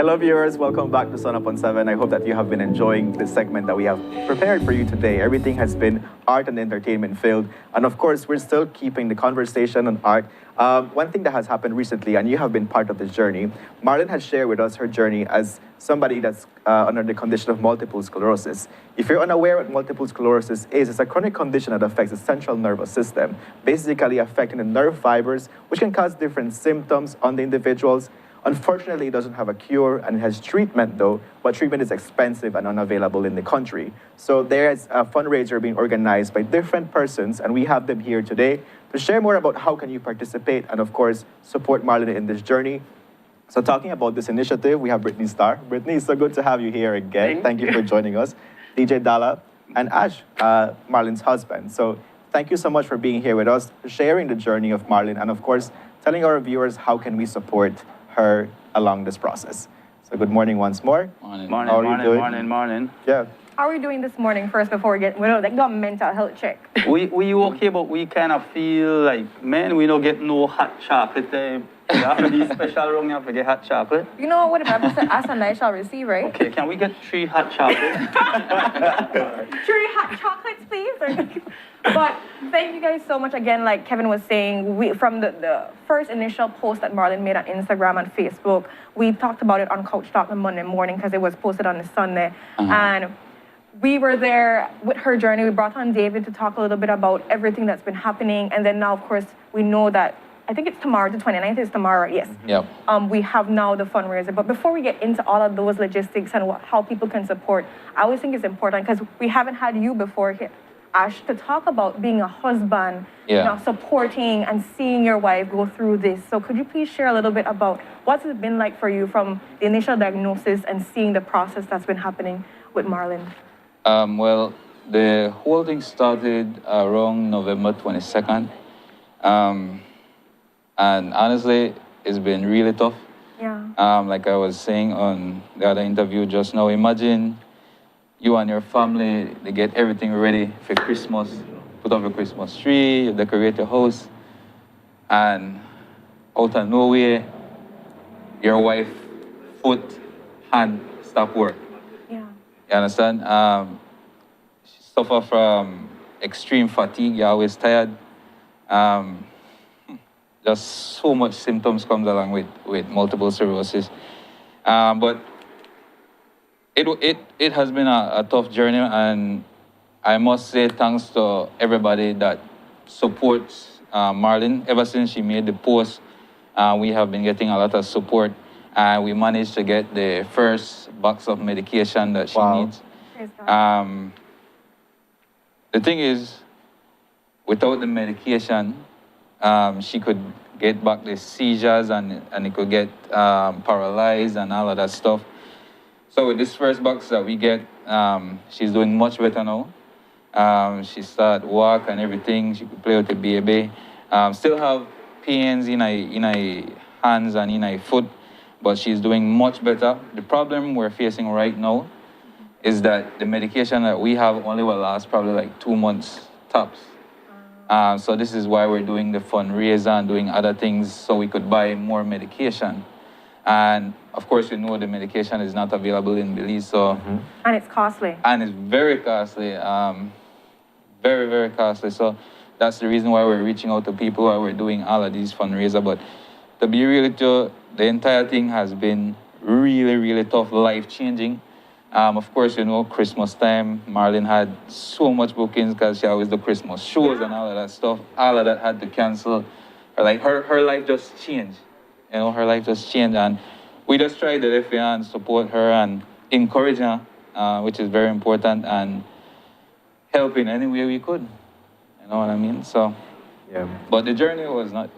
Hello, viewers. Welcome back to Sun Up on 7. I hope that you have been enjoying this segment that we have prepared for you today. Everything has been art and entertainment filled. And of course, we're still keeping the conversation on art. One thing that has happened recently, and you have been part of this journey, Maryln has shared with us her journey as somebody that's under the condition of multiple sclerosis. If you're unaware what multiple sclerosis is, it's a chronic condition that affects the central nervous system, basically affecting the nerve fibers, which can cause different symptoms on the individuals. Unfortunately, it doesn't have a cure, and it has treatment though, but treatment is expensive and unavailable in the country. So there's a fundraiser being organized by different persons, and we have them here today to share more about how can you participate and of course, support Maryln in this journey. So talking about this initiative, we have Britney Starr. Britney, it's so good to have you here again. Thank you for joining us. DJ Dalla and Ash, Maryln's husband. So thank you so much for being here with us, sharing the journey of Maryln, and of course, telling our viewers how can we support her along this process. So good morning once more. Morning. Morning. Yeah. How are we doing this morning first before we get, like, got a mental health check? we okay, but we kind of feel like, man, we don't get no hot chocolate. After these special room, you have to get hot chocolate. You know what the Bible said, ask and I shall receive, right? Okay, can we get 3 hot chocolates? 3 hot chocolates, please? But thank you guys so much again. Like Kevin was saying, from the first initial post that Maryln made on Instagram and Facebook, we talked about it on Couch Talk on Monday morning because it was posted on the Sunday. And we were there with her journey. We brought on David to talk a little bit about everything that's been happening. And then now, of course, we know that, I think it's tomorrow, the 29th is tomorrow, yes. Yep. We have now the fundraiser. But before we get into all of those logistics and how people can support, I always think it's important because we haven't had you before here, Ash, to talk about being a husband, you know, supporting and seeing your wife go through this. So could you please share a little bit about what's it been like for you from the initial diagnosis and seeing the process that's been happening with Maryln? Well, the whole thing started around November 22nd. And honestly, it's been really tough. Yeah. Like I was saying on the other interview just now, imagine you and your family, they get everything ready for Christmas, put up a Christmas tree, you decorate your house, and out of nowhere, your wife, foot, hand, stop work. Yeah. You understand? She suffer from extreme fatigue, you're always tired. Just so much symptoms comes along with multiple sclerosis. But it has been a tough journey, and I must say thanks to everybody that supports Maryln. Ever since she made the post, we have been getting a lot of support, and we managed to get the first box of medication that she needs. The thing is, without the medication, she could get back the seizures and it could get paralyzed and all of that stuff. So with this first box that we get, she's doing much better now. She started walk and everything. She could play with the baby. Still have pains in her hands and in her foot, but she's doing much better. The problem we're facing right now is that the medication that we have only will last probably like 2 months tops. So this is why we're doing the fundraiser and doing other things so we could buy more medication. And of course, you know the medication is not available in Belize, so... And it's costly. And it's very costly, very, very costly. So that's the reason why we're reaching out to people, why we're doing all of these fundraisers. But to be real with you, the entire thing has been really, really tough, life-changing. Of course, you know, Christmas time, Maryln had so much bookings because she always do Christmas shows and all of that stuff. All of that had to cancel. Her life just changed. You know, her life just changed. And we just tried to lift her and support her and encourage her, which is very important, and help in any way we could. You know what I mean? So, Yeah. But the journey was not,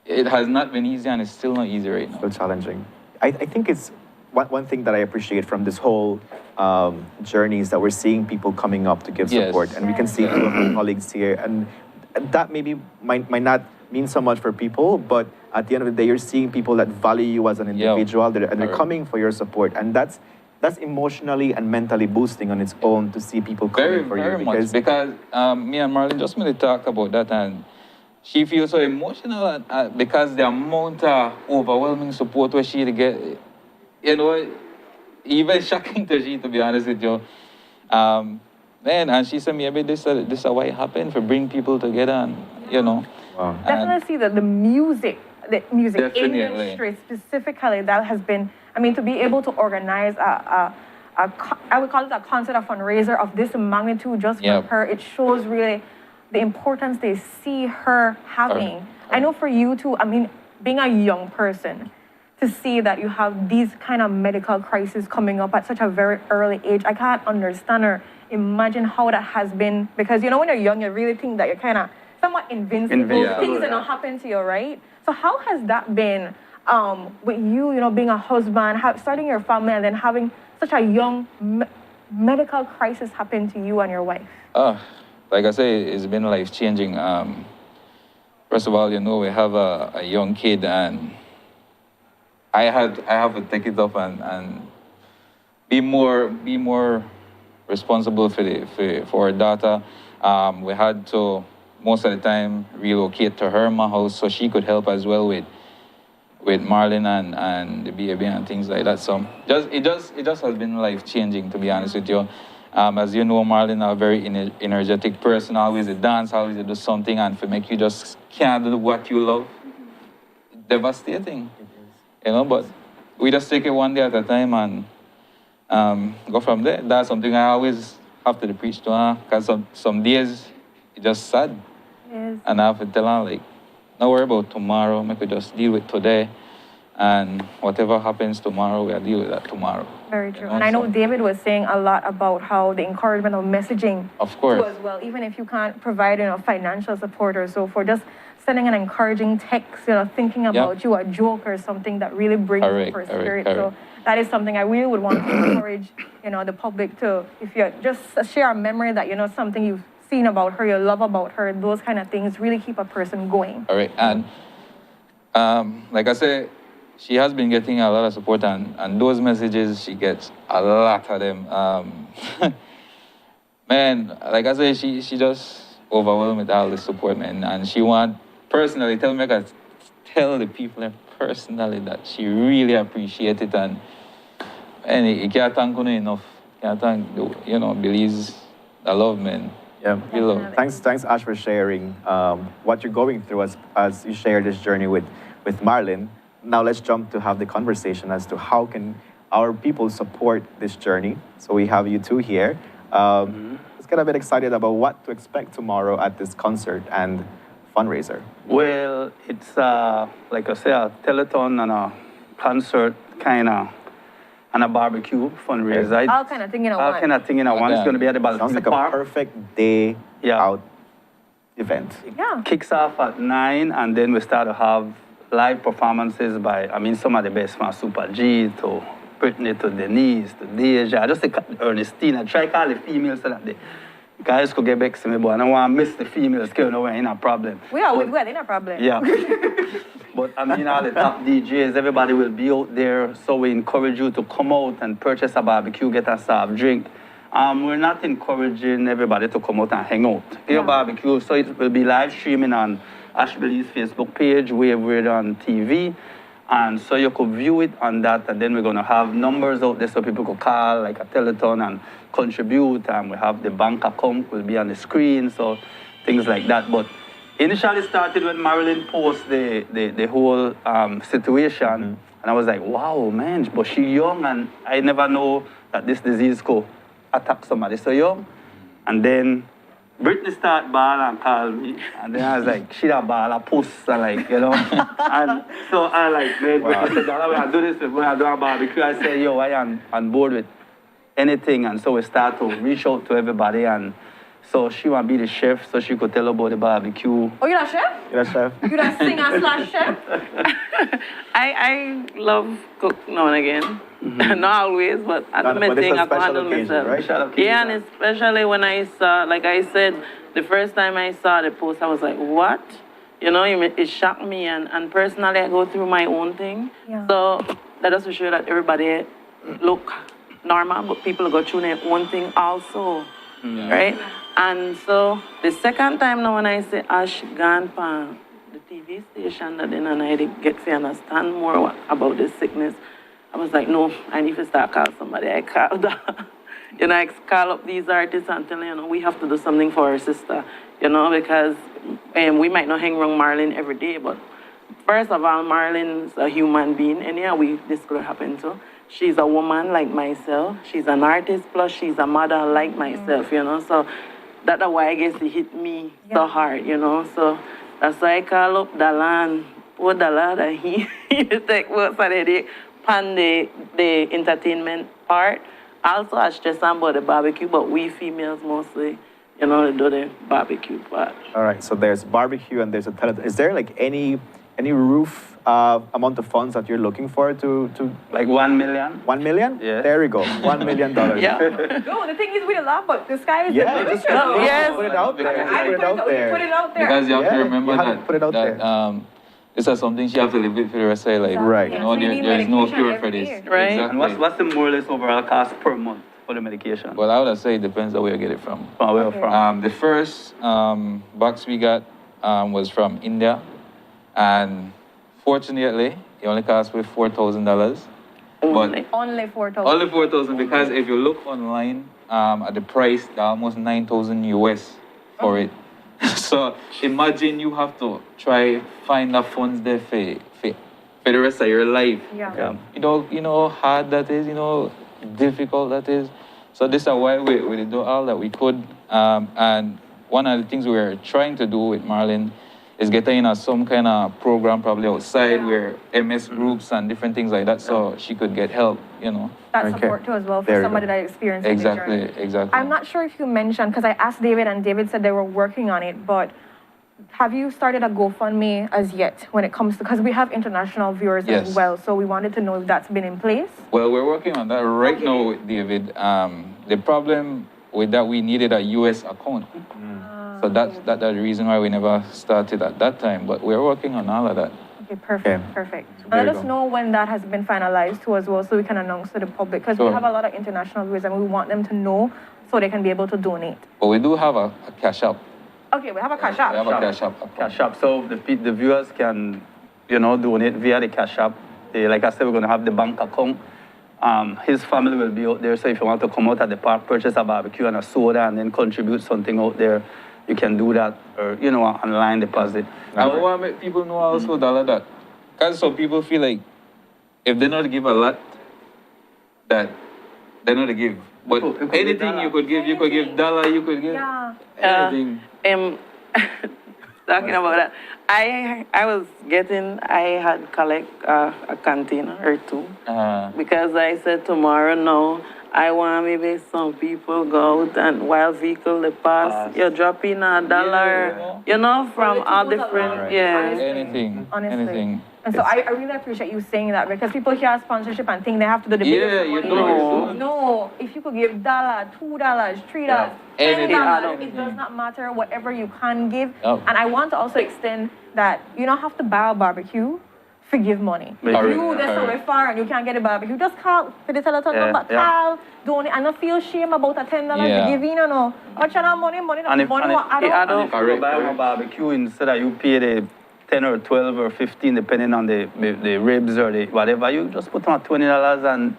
it has not been easy, and it's still not easy right now. Still challenging. I think it's one thing that I appreciate from this whole journey is that we're seeing people coming up to give support, and we can see two of our colleagues here, and that maybe might not mean so much for people, but at the end of the day, you're seeing people that value you as an individual, and they're coming for your support, and that's emotionally and mentally boosting on its own to see people coming for you. Very much, because me and Maryln just made a talk about that, and she feels so emotional because the amount of overwhelming support where she get, you know, even shocking to she, to be honest with you. Man, and she said, maybe this is why it happened, for bring people together, and, you know. Wow. Definitely see that the music Definitely. industry specifically, that has been, I mean, to be able to organize I would call it a concert, a fundraiser of this magnitude just for Yep. her, it shows really the importance they see her having. I know for you too, I mean, being a young person, to see that you have these kind of medical crises coming up at such a very early age, I can't understand or imagine how that has been, because you know when you're young, you really think that you're kind of somewhat invincible. Yeah. Things that don't happen to you, right? So how has that been with you, you know, being a husband, starting your family, and then having such a young medical crisis happen to you and your wife? Like I say, it's been life-changing. First of all, you know, we have a young kid, and I have to take it up and be more responsible for our daughter. We had to most of the time relocate to her house so she could help as well with Maryln and the baby and things like that. So it just has been life-changing, to be honest with you. As you know, Maryln is a very energetic person, always a dance, always do something, and for make you just can't do what you love, devastating. You know, but we just take it one day at a time and go from there. That's something I always have to preach to her, because some days it's just sad. Yes. And I have to tell her, like, don't worry about tomorrow, make we just deal with today. And whatever happens tomorrow, we'll deal with that tomorrow. Very true. You know, And I know so- David was saying a lot about how the encouragement of messaging Of course. too as well, even if you can't provide, you know, financial support or so forth, just sending an encouraging text, you know, thinking about you, a joke or something that really brings up her spirit. So that is something I really would want to encourage, you know, the public to, if you just share a memory that, you know, something you've seen about her, you love about her, those kind of things really keep a person going. All right. And like I said, she has been getting a lot of support, and those messages, she gets a lot of them. Man, like I said, she just overwhelmed with all the support, man. And she want personally tell the people personally that she really appreciate it, and you can't thank her enough. Can't thank you know, Belize, the love, man. Yeah. We love. Thanks, Ash, for sharing what you're going through as you share this journey with Maryln. Now let's jump to have the conversation as to how can our people support this journey. So we have you two here. Let's get a bit excited about what to expect tomorrow at this concert and fundraiser. Well, it's like I say, a telethon and a concert and a barbecue fundraiser. All kind of thing in a All one. kind of thing in a one. It's going to be at the Sounds Ballast like a Park. perfect day out event. Yeah. Kicks off at 9, and then we start to have live performances by, I mean, some of the best, from Super G to Britney to Denise to Deja, just like Ernestine. I try to call the females so that the guys could get back to me, but I don't want to miss the females, because we're in a problem. We are in a problem. Yeah. But I mean, all the top DJs, everybody will be out there, so we encourage you to come out and purchase a barbecue, get a soft drink. We're not encouraging everybody to come out and hang out. Get your barbecue, so it will be live streaming on Ash Belize Facebook page, we're on TV, and so you could view it on that, and then we're going to have numbers out there so people could call, like a telethon, and contribute, and we have the bank account will be on the screen, so things like that. But initially started when Maryln posted the whole situation, and I was like, wow, man, but she young, and I never know that this disease could attack somebody so young. And then Britney started ball and called me, and then I was like, she a ball, a puss, and like, you know. And so I like, man, Britney said, Dalla, when I do this, when I do a barbecue, I said, yo, I am on board with anything. And so we start to reach out to everybody, and so she want to be the chef, so she could tell about the barbecue. Oh, you're a chef? You're a chef? You're a singer/chef? I love cook now and again. Not always, but at the But it's thing a I can special handle occasion, myself. right? Special occasion. Yeah, and especially when I saw, like I said, the first time I saw the post, I was like, what? You know, it shocked me, and personally, I go through my own thing. Yeah. So that is to show that everybody look normal, but people go through their own thing also, right? And so the second time now when I say Ash gone for the TV station, that then and I get to understand more about this sickness, I was like, no, I need to start call somebody. I called, I call up these artists and tell them, we have to do something for our sister, because we might not hang around Maryln every day, but first of all, Maryln's a human being, and this could happen to. She's a woman like myself. She's an artist, plus she's a mother like myself, so that's why I guess it hit me so hard, so that's why I call up Dalla, and poor Dalla, that he take work for the day, pan the entertainment part. Also, I stress about the barbecue, but we females mostly, do the barbecue part. All right, so there's barbecue and there's a telethon. Is there like any roof amount of funds that you're looking for to Like 1 million? 1 million? Yeah. There we go. $1 million. Yeah. No, the thing is, we laugh, but the sky is the Yeah, limit. just Yes. put it out there. I Put it out there. Put it out there. Because you have to Yeah, remember you have to that, put it out that this is something she have to live with for the rest of her life. Right. Yeah, You know, so you need there is no medication cure for every this. day. Right. Exactly. And what's the more or less overall cost per month for the medication? Well, I would say it depends on where you get it from. From where from? The first box we got was from India, and fortunately, it only cost me $4,000. But Only 4,000. only 4,000 because if you look online at the price, they're almost 9,000 US for it. So imagine you have to try find the funds there for the rest of your life. Yeah. You know how hard that is, difficult that is. So this is why we do all that we could. And one of the things we were trying to do with Maryln is get her in some kind of program probably outside where MS groups and different things like that so she could get help, That Okay. support too as well for There you somebody go. that experienced the journey. Exactly. I'm not sure if you mentioned, because I asked David and David said they were working on it, but have you started a GoFundMe as yet when it comes to, because we have international viewers Yes. as well, so we wanted to know if that's been in place? Well, we're working on that right now with David. The problem with that, we needed a US account. So that's the reason why we never started at that time, but we're working on all of that. Okay, perfect, perfect. And there let you us go. know when that has been finalized too as well, so we can announce to the public, because we Sure. have a lot of international viewers and we want them to know so they can be able to donate. But we do have a cash app. Okay, we have a cash app. We have a cash app. account. Cash App. So the viewers can, donate via the Cash App. Like I said, we're going to have the bank account. His family will be out there, so if you want to come out at the park, purchase a barbecue and a soda, and then contribute something out there, you can do that, or, online deposit. I want to make people know also, Dalla, that because some people feel like if they not give a lot, that they're not to give. But You could give anything Dalla. you could give Dalla, you could give Yeah. anything. Talking about that, I had collect a container or two because I said tomorrow, no, I want maybe some people go out and while vehicle they pass, you're dropping $1, from all Quality goes a different, long way. yeah. Anything. Honestly. Anything. And so I really appreciate you saying that, because people hear sponsorship and think they have to do the Yeah, biggest you money. don't. No, if you could give $1, $2, $3, Anything. $10, it does not matter, whatever you can give. Oh. And I want to also extend that you don't have to buy a barbecue to give money. If Correct, you that's so correct. far and you can't get a barbecue, just call for the telethon Yeah, number, yeah. call, donate, and not feel shame about a $10 Yeah. to give in, no. Much of money, And money, if, what add it add up. up. if you buy one barbecue, instead of you pay the 10 or 12 or 15, depending on the ribs or the whatever, you just put on $20 and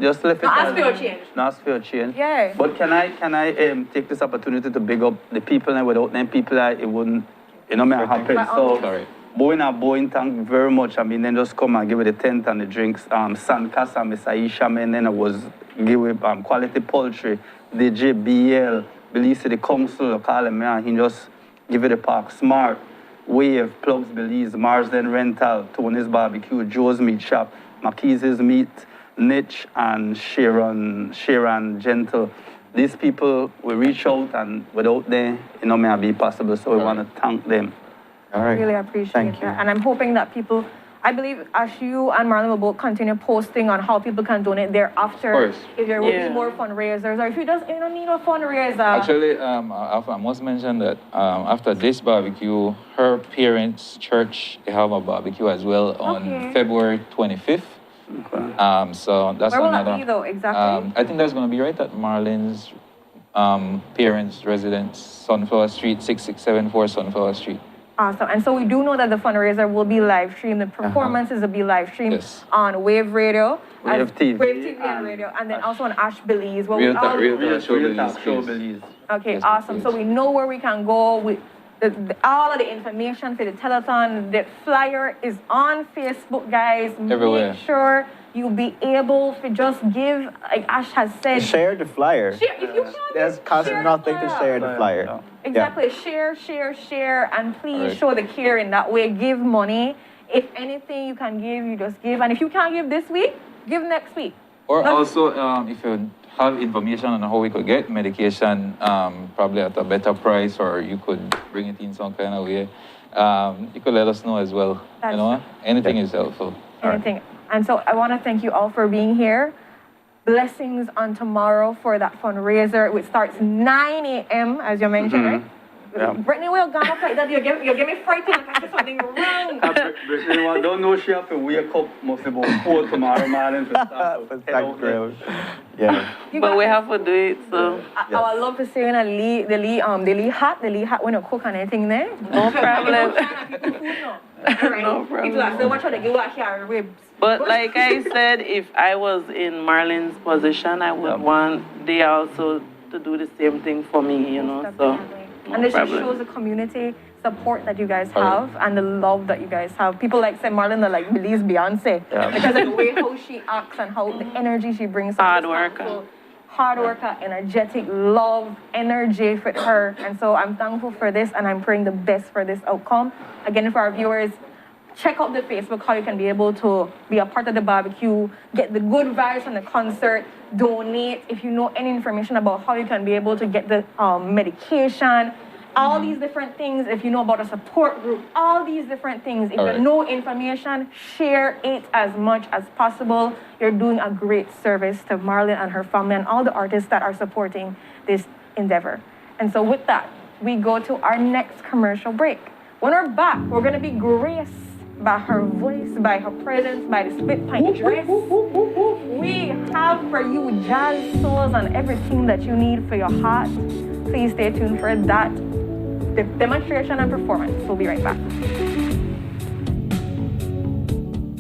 just left it. No, ask as- for your change. No, ask for your change. Yeah. But can I take this opportunity to big up the people, and without them people, it wouldn't, may happen. Right, So, Correct. Boeing, thank you very much. I mean, then just come and give it the tent and the drinks. San Casa, Miss Aisha, and then I was give it quality poultry. DJ BL, Belize City Council, call him, man. He just give it a park. Smart, Wave, Plugs Belize, Maryln Rental, Tony's Barbecue, Joe's Meat Shop, Marquise's Meat, Niche, and Sharon Gentle. These people will reach out, and without them, may not be possible. So we want to thank them. All right. Really appreciate Thank that. you. And I'm hoping that people, I believe as you and Maryln will both continue posting on how people can donate thereafter. Of course. If there will Yeah. be more fundraisers, or if you just don't need a fundraiser. Actually, I must mention that after this barbecue, her parents' church, they have a barbecue as well on Okay. February 25th. So that's Where will another. that be though, exactly? I think that's going to be right at Marlyn's parents' residence, Sunflower Street, 6674 Sunflower Street. Awesome. And so we do know that the fundraiser will be live streamed. The performances will be live streamed Yes. on Wave Radio, Wave TV, Wave TV and radio, and then also on Ash Belize. Where Real we talk, all- real talk, show Real Belize, talk, show please. Belize. Okay, Yes, awesome. So please. we know where we can go. All of the information for the telethon, the flyer is on Facebook, guys. Everywhere. Make sure you be able to just give, like Ash has said. Share the flyer. Share, if you can. There's cost share the nothing to flyer. share the flyer. Yeah. Exactly. Share, and please Alright. show the care in that way. Give money. If anything you can give, you just give. And if you can't give this week, give next week. Or Let's- also, if you have information on how we could get medication, probably at a better price, or you could bring it in some kind of way, you could let us know as well. That's- You know, anything Yeah. is helpful. Anything. And so I want to thank you all for being here. Blessings on tomorrow for that fundraiser, which starts 9 a.m. as you mentioned, right? Yeah. Brittany will go up like that. You get me frightened like I did something wrong. Brittany, don't know she have to wake up mostly about 4 tomorrow morning to start. For Stack Grill. Yeah. You But got we this. have to do it, so I would love to see you in the Lee hat when you cook and anything there. no problem. No problem. People are so much how they give out here ribs. But like I said, if I was in Marlyn's position, I would want they also to do the same thing for me, you know. So Definitely. no And this just problem. shows the community support that you guys have and the love that you guys have. People like say Maryln are like Belize Beyonce because of the way how she acts and how the energy she brings. Hard worker. Hard worker, energetic, love, energy for her. And so I'm thankful for this and I'm praying the best for this outcome. Again, for our viewers, check out the Facebook how you can be able to be a part of the barbecue, get the good vibes from the concert, donate. If you know any information about how you can be able to get the medication, all these different things, if you know about a support group, all these different things. If you know information, share it as much as possible. You're doing a great service to Maryln and her family and all the artists that are supporting this endeavor. And so with that, we go to our next commercial break. When we're back, we're gonna be graced by her voice, by her presence, by the split pint dress. We have for you jazz souls and everything that you need for your heart. Please stay tuned for that. The demonstration and performance. We'll be right back.